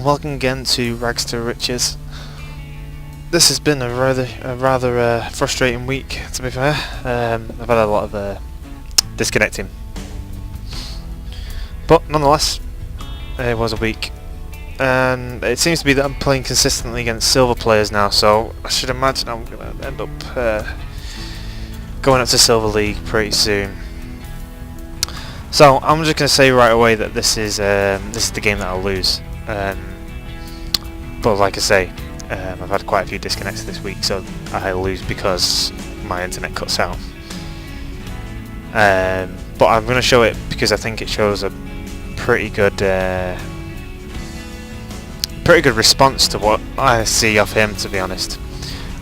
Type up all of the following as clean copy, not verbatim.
welcome again to Rags to Riches. This has been a rather frustrating week, to be fair. I've had a lot of disconnecting, but nonetheless, it was a week, and it seems to be that I'm playing consistently against silver players now. So I should imagine I'm going to end up going up to Silver League pretty soon. So I'm just going to say right away that this is the game that I'll lose. But like I say, I've had quite a few disconnects this week, so I lose because my internet cuts out. But I'm going to show it because I think it shows a pretty good response to what I see of him. To be honest,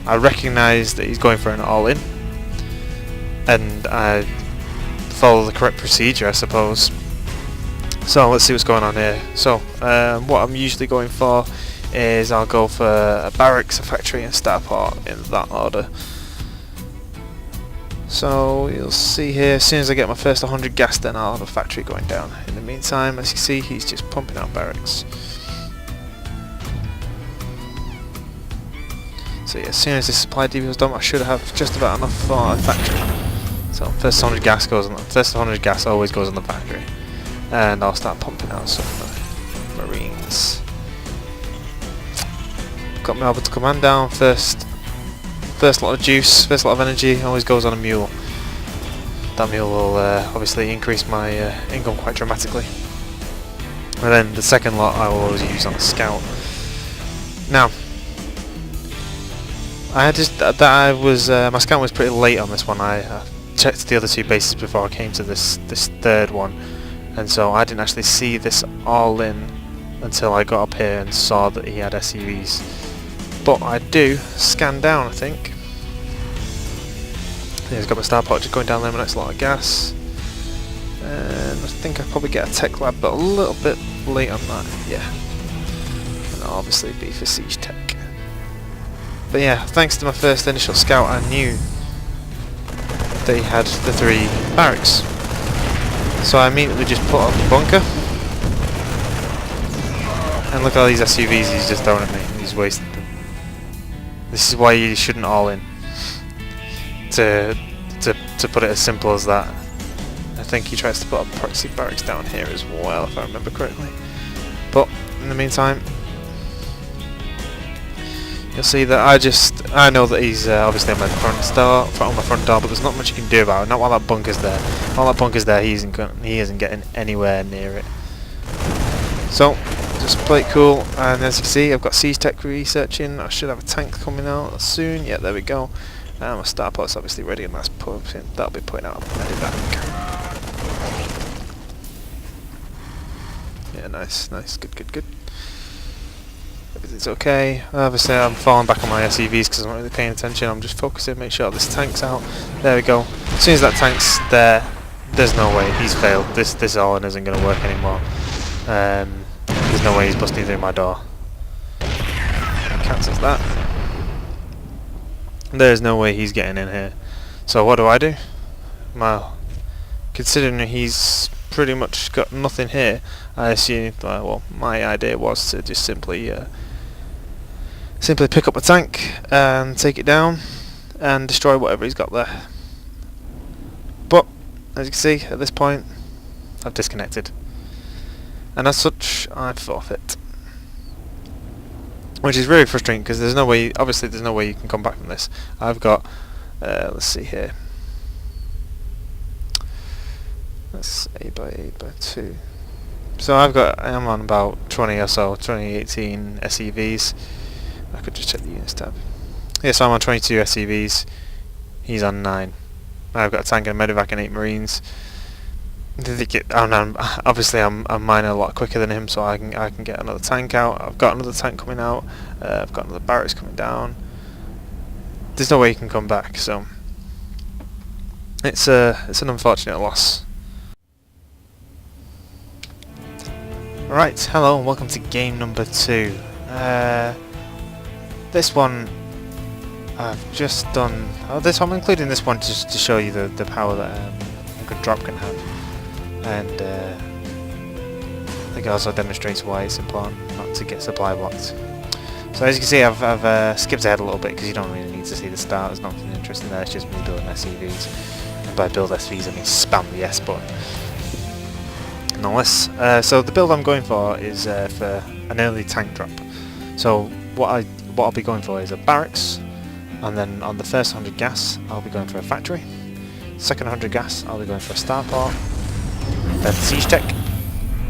I recognise that he's going for an all-in, and I follow the correct procedure, I suppose. So let's see what's going on here. So what I'm usually going for is I'll go for a barracks, a factory and starport in that order. So you'll see here, as soon as I get my first 100 gas, then I'll have a factory going down. In the meantime, as you see, he's just pumping out barracks. So yeah, as soon as this supply depot is done, I should have just about enough for a factory. So first 100 gas goes on. First 100 gas always goes on the factory, and I'll start pumping out some marines. Got my orbital command down. First lot of juice, first lot of energy always goes on a mule. That mule will obviously increase my income quite dramatically. And then the second lot I will always use on a scout. Now, my scout was pretty late on this one. I checked the other two bases before I came to this third one, and so I didn't actually see this all in until I got up here and saw that he had SUVs. But I do scan down, I think. Yeah, he's got my starport just going down there, my next lot of gas, and I think I'll probably get a tech lab, but a little bit late on that. Yeah, and that'll obviously be for siege tech. But yeah, thanks to my first initial scout, I knew that he had the 3 barracks. So I immediately just put up the bunker. And look at all these SUVs he's just throwing at me. He's wasted them. This is why you shouldn't all in. To put it as simple as that. I think he tries to put up proxy barracks down here as well, if I remember correctly. But in the meantime, you'll see that I know that he's obviously on my front door, but there's not much you can do about it. Not while that bunker's there. While that bunker's there, he isn't getting anywhere near it. So just play it cool, and as you can see, I've got siege tech researching. I should have a tank coming out soon. Yeah, there we go. And my starport's obviously ready, and that'll be putting out a medivac. Yeah, nice, good. Everything's okay. Obviously I'm falling back on my SUVs because I'm not really paying attention. I'm just focusing, make sure this tank's out. There we go. As soon as that tank's there, there's no way he's failed. This all-in isn't going to work anymore. There's no way he's busting through my door. Cancels that. There's no way he's getting in here. So what do? Well, considering he's pretty much got nothing here, I assume, well, my idea was to just simply pick up a tank and take it down and destroy whatever he's got there. But as you can see, at this point, I've disconnected, and as such, I forfeit, which is really frustrating because there's no way. Obviously, there's no way you can come back from this. I've got. Let's see here. That's 8x2. So I'm on about 20 or so, 2018 SEVs. I could just check the units tab. Yeah, so I'm on 22 SEVs. He's on 9. I've got a tank and a medivac and 8 marines. Obviously I'm mining a lot quicker than him, so I can get another tank out. I've got another tank coming out. I've got another barracks coming down. There's no way he can come back, so it's an unfortunate loss. Right, hello and welcome to game number 2. This one I've just done. I'm including this one just to show you the power that a good drop can have. And it also demonstrates why it's important not to get supply blocked. So as you can see, I've skipped ahead a little bit because you don't really need to see the start. There's nothing interesting there. It's just me building SCVs. And by build SCVs, I mean spam the S button. Nonetheless, so the build I'm going for is for an early tank drop. So what I'll be going for is a barracks, and then on the first 100 gas, I'll be going for a factory. Second 100 gas, I'll be going for a starport. Then siege tech.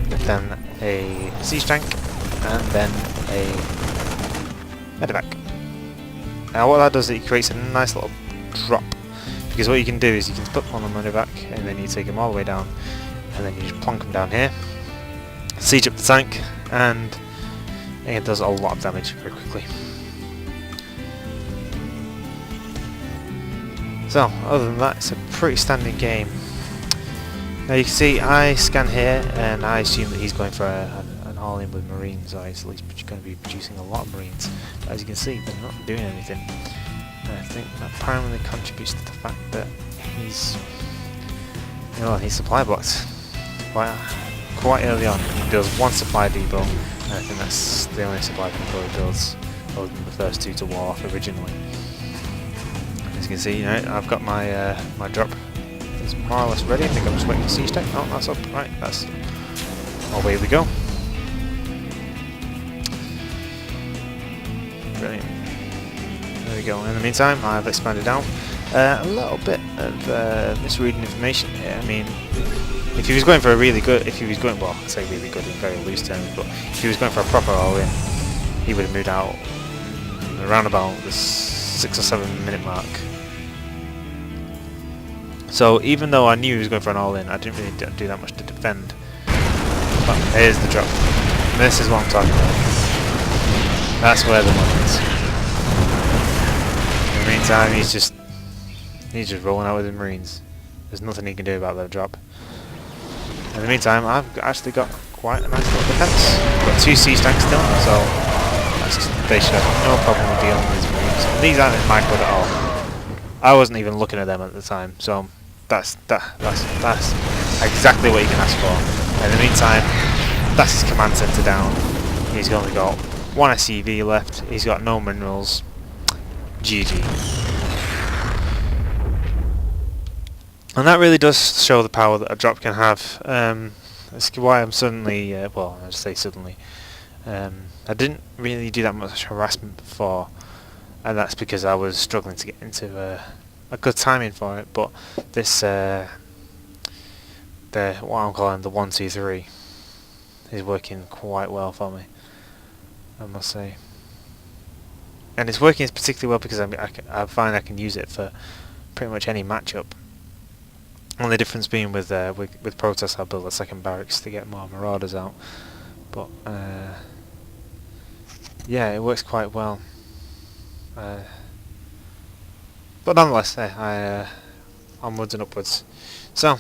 Then a siege tank, and then a medevac. Now what that does is it creates a nice little drop, because what you can do is you can put them on the medevac and then you take them all the way down and then you just plonk them down here, siege up the tank, and it does a lot of damage very quickly. So other than that, it's a pretty standard game. Now you can see I scan here and I assume that he's going for an all-in with marines, or he's at least going to be producing a lot of marines. But as you can see, they're not doing anything. And I think that primarily contributes to the fact that he's supply blocked quite early on. He builds one supply depot, and I think that's the only supply depot he builds, other than the first two to war off originally. As you can see, I've got my my drop is more or less ready. I think I'm just waiting for siege tech. Oh, that's up. Right, that's away we go. Brilliant. There we go. In the meantime, I've expanded out a little bit of misreading information here. I mean, if he was going for a really good, well, I say really good in very loose terms, but if he was going for a proper all-in, he would have moved out around about the 6 or 7 minute mark. So even though I knew he was going for an all-in, I didn't really do that much to defend. But here's the drop. This is what I'm talking about. That's where the money is. In the meantime, he's just rolling out with the marines. There's nothing he can do about that drop. In the meantime, I've actually got quite a nice little defense. I've got 2 siege tanks still, so they should have no problem with dealing with these marines. And these aren't in my code at all. I wasn't even looking at them at the time, so that's exactly what you can ask for. In the meantime, that's his command centre down. He's only got 1 SCV left. He's got no minerals. GG. And that really does show the power that a drop can have. That's why I'm suddenly, well, I say suddenly, I didn't really do that much harassment before, and that's because I was struggling to get into a good timing for it. But this, what I'm calling the 1, 2, 3, is working quite well for me, I must say. And it's working particularly well because I find I can use it for pretty much any matchup. Only difference being with Protoss, I'll build a second barracks to get more marauders out. But yeah, it works quite well. But nonetheless, onwards and upwards. So,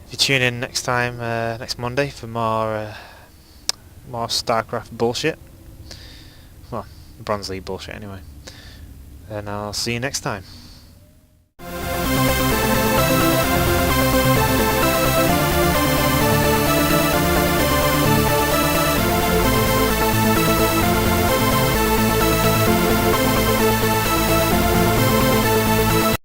if you tune in next time, next Monday, for more StarCraft bullshit. Well, Bronze League bullshit anyway. Then I'll see you next time.